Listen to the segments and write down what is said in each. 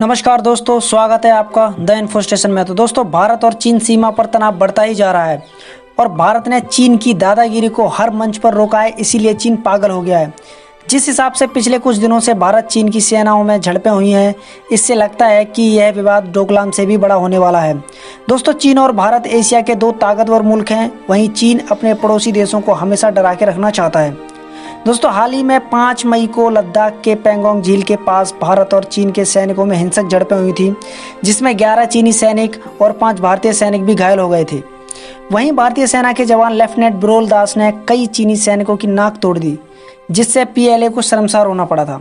नमस्कार दोस्तों, स्वागत है आपका द इन्फो स्टेशन में। तो दोस्तों, भारत और चीन सीमा पर तनाव बढ़ता ही जा रहा है और भारत ने चीन की दादागिरी को हर मंच पर रोका है। इसीलिए चीन पागल हो गया है। जिस हिसाब से पिछले कुछ दिनों से भारत चीन की सेनाओं में झड़पें हुई हैं, इससे लगता है कि यह विवाद डोकलाम से भी बड़ा होने वाला है। दोस्तों, चीन और भारत एशिया के दो ताकतवर मुल्क हैं। वहीं चीन अपने पड़ोसी देशों को हमेशा डरा के रखना चाहता है। दोस्तों, हाल ही में 5 मई को लद्दाख के पैंगोंग झील के पास भारत और चीन के सैनिकों में हिंसक झड़पें हुई थी, जिसमें 11 चीनी सैनिक और 5 भारतीय सैनिक भी घायल हो गए थे। वहीं भारतीय सेना के जवान लेफ्टिनेंट ब्रोल दास ने कई चीनी सैनिकों की नाक तोड़ दी, जिससे पीएलए को शर्मसार होना पड़ा था।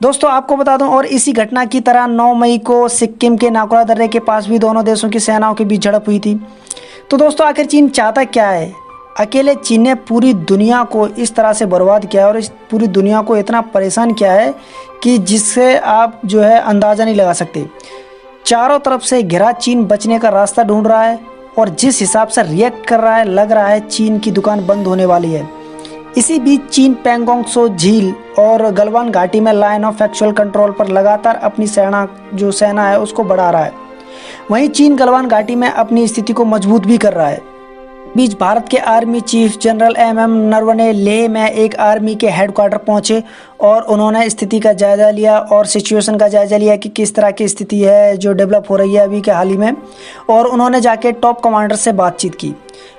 दोस्तों, आपको बता दूं, और इसी घटना की तरह 9 मई को सिक्किम के नाकोला दर्रे के पास भी दोनों देशों की सेनाओं के बीच झड़प हुई थी। तो दोस्तों, आखिर चीन चाहता क्या है? अकेले चीन ने पूरी दुनिया को इस तरह से बर्बाद किया है और इस पूरी दुनिया को इतना परेशान किया है कि जिससे आप अंदाज़ा नहीं लगा सकते। चारों तरफ से घिरा चीन बचने का रास्ता ढूंढ रहा है और जिस हिसाब से रिएक्ट कर रहा है, लग रहा है चीन की दुकान बंद होने वाली है। इसी बीच चीन पैंगोंग त्सो झील और गलवान घाटी में लाइन ऑफ एक्चुअल कंट्रोल पर लगातार अपनी सेना है उसको बढ़ा रहा है। वहीं चीन गलवान घाटी में अपनी स्थिति को मजबूत भी कर रहा है। बीच भारत के army chief general MM Naravane Leh में एक आर्मी के हेडक्वार्टर पहुंचे और उन्होंने स्थिति का जायजा लिया और सिचुएशन का जायजा लिया कि किस तरह की स्थिति है जो डेवलप हो रही है अभी के हाल ही में, और उन्होंने जाके टॉप कमांडर से बातचीत की।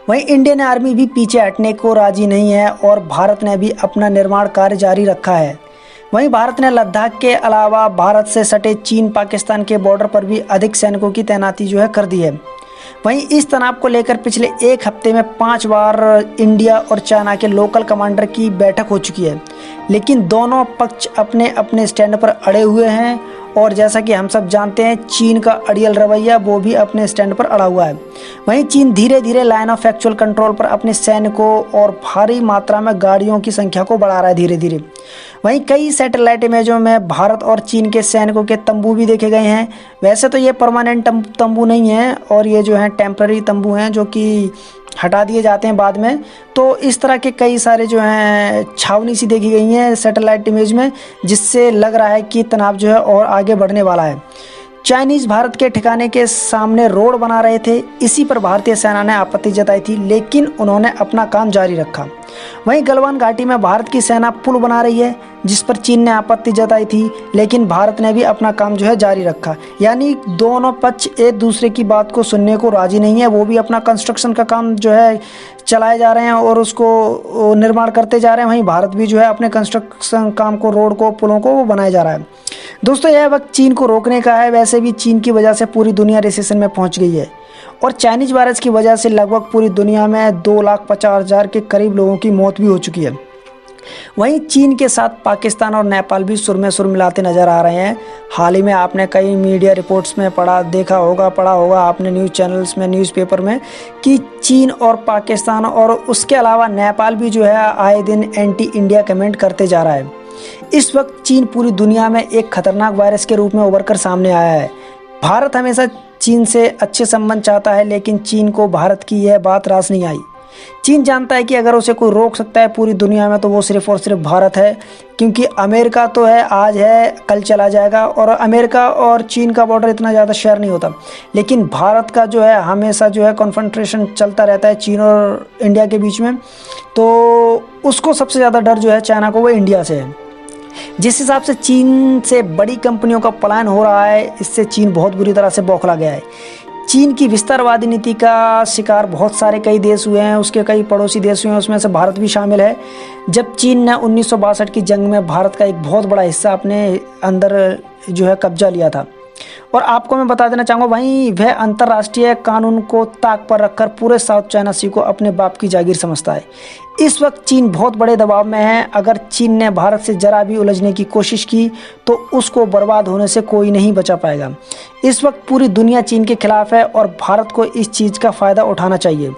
वहीं इंडियन आर्मी भी पीछे हटने को राजी नहीं है और भारत ने भी अपना निर्माण कार्य जारी रखा है। वहीं भारत ने लद्दाख के अलावा भारत से सटे चीन पाकिस्तान के बॉर्डर पर भी अधिक सैनिकों की तैनाती कर दी है। वहीं इस तनाव को लेकर पिछले एक हफ्ते में 5 बार इंडिया और चाइना के लोकल कमांडर की बैठक हो चुकी है, लेकिन दोनों पक्ष अपने अपने स्टैंड पर अड़े हुए हैं। और जैसा कि हम सब जानते हैं, चीन का अड़ियल रवैया वो भी अपने स्टैंड पर अड़ा हुआ है। वहीं चीन धीरे धीरे लाइन ऑफ एक्चुअल कंट्रोल पर अपने सैनिकों और भारी मात्रा में गाड़ियों की संख्या को बढ़ा रहा है धीरे धीरे। वहीं कई सैटेलाइट इमेजों में भारत और चीन के सैनिकों के तंबू भी देखे गए हैं। वैसे तो ये परमानेंट तंबू नहीं है और ये टेम्पररी तंबू हैं जो कि हटा दिए जाते हैं बाद में। तो इस तरह के कई सारे छावनी सी देखी गई हैं सैटेलाइट इमेज में, जिससे लग रहा है कि तनाव और आगे बढ़ने वाला है। चाइनीज भारत के ठिकाने के सामने रोड बना रहे थे, इसी पर भारतीय सेना ने आपत्ति जताई थी, लेकिन उन्होंने अपना काम जारी रखा। वहीं गलवान घाटी में भारत की सेना पुल बना रही है, जिस पर चीन ने आपत्ति जताई थी, लेकिन भारत ने भी अपना काम जारी रखा। यानी दोनों पक्ष एक दूसरे की बात को सुनने को राजी नहीं है। वो भी अपना कंस्ट्रक्शन का काम चलाए जा रहे हैं और उसको निर्माण करते जा रहे हैं। वहीं भारत भी अपने कंस्ट्रक्शन काम को, रोड को, पुलों को वो बनाया जा रहा है। दोस्तों, यह वक्त चीन को रोकने का है। वैसे भी चीन की वजह से पूरी दुनिया रिसेशन में पहुंच गई है और चाइनीज वायरस की वजह से लगभग पूरी दुनिया में 2,50,000 के करीब लोगों की मौत भी हो चुकी है। वहीं चीन के साथ पाकिस्तान और नेपाल भी सुर में सुर मिलाते नजर आ रहे हैं। हाल ही में आपने कई मीडिया रिपोर्ट्स में पढ़ा होगा आपने न्यूज़ चैनल्स में, न्यूज़पेपर में, कि चीन और पाकिस्तान और उसके अलावा नेपाल भी आए दिन एंटी इंडिया कमेंट करते जा रहा है। इस वक्त चीन पूरी दुनिया में एक खतरनाक वायरस के रूप में उभर कर सामने आया है। भारत हमेशा चीन से अच्छे संबंध चाहता है, लेकिन चीन को भारत की यह बात रास नहीं आई। चीन जानता है कि अगर उसे कोई रोक सकता है पूरी दुनिया में तो वो सिर्फ और सिर्फ भारत है, क्योंकि अमेरिका तो आज है, कल चला जाएगा और अमेरिका और चीन का बॉर्डर इतना ज़्यादा शेयर नहीं होता। लेकिन भारत का हमेशा कॉन्फ्रंटेशन चलता रहता है चीन और इंडिया के बीच में। तो उसको सबसे ज़्यादा डर चाइना को, वो इंडिया से है। जिस हिसाब से चीन से बड़ी कंपनियों का पलायन हो रहा है, इससे चीन बहुत बुरी तरह से बौखला गया है। चीन की विस्तारवादी नीति का शिकार बहुत सारे कई देश हुए हैं, उसके कई पड़ोसी देश हुए हैं, उसमें से भारत भी शामिल है। जब चीन ने 1962 की जंग में भारत का एक बहुत बड़ा हिस्सा अपने अंदर कब्जा लिया था। और आपको मैं बता देना चाहूँगा, वहीं वह अंतर्राष्ट्रीय कानून को ताक पर रखकर पूरे साउथ चाइना सी को अपने बाप की जागीर समझता है। इस वक्त चीन बहुत बड़े दबाव में है। अगर चीन ने भारत से जरा भी उलझने की कोशिश की तो उसको बर्बाद होने से कोई नहीं बचा पाएगा। इस वक्त पूरी दुनिया चीन के खिलाफ है और भारत को इस चीज़ का फ़ायदा उठाना चाहिए।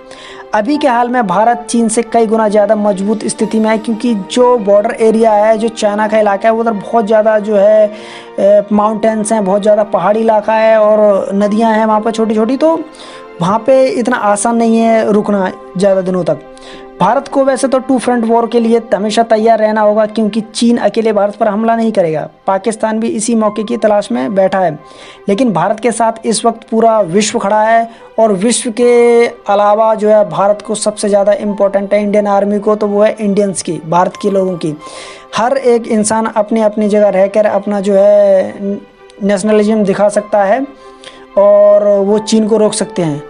अभी के हाल में भारत चीन से कई गुना ज़्यादा मजबूत स्थिति में है, क्योंकि जो बॉर्डर एरिया है, जो चाइना का इलाका है, उधर बहुत ज़्यादा माउंटेन्स हैं, बहुत ज़्यादा पहाड़ी इलाका है और नदियां हैं वहाँ पर छोटी छोटी। तो वहाँ पे इतना आसान नहीं है रुकना ज़्यादा दिनों तक। भारत को वैसे तो टू फ्रंट वॉर के लिए हमेशा तैयार रहना होगा, क्योंकि चीन अकेले भारत पर हमला नहीं करेगा। पाकिस्तान भी इसी मौके की तलाश में बैठा है, लेकिन भारत के साथ इस वक्त पूरा विश्व खड़ा है। और विश्व के अलावा जो है भारत को सबसे ज़्यादा इम्पोर्टेंट है इंडियन आर्मी को, तो वो है इंडियंस की, भारत के लोगों की। हर एक इंसान अपनी अपनी जगह रहकर अपना जो है नेशनलिज्म दिखा सकता है और वो चीन को रोक सकते हैं।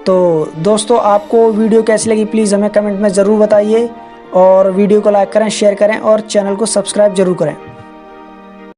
तो दोस्तों, आपको वीडियो कैसी लगी प्लीज़ हमें कमेंट में ज़रूर बताइए, और वीडियो को लाइक करें, शेयर करें और चैनल को सब्सक्राइब ज़रूर करें।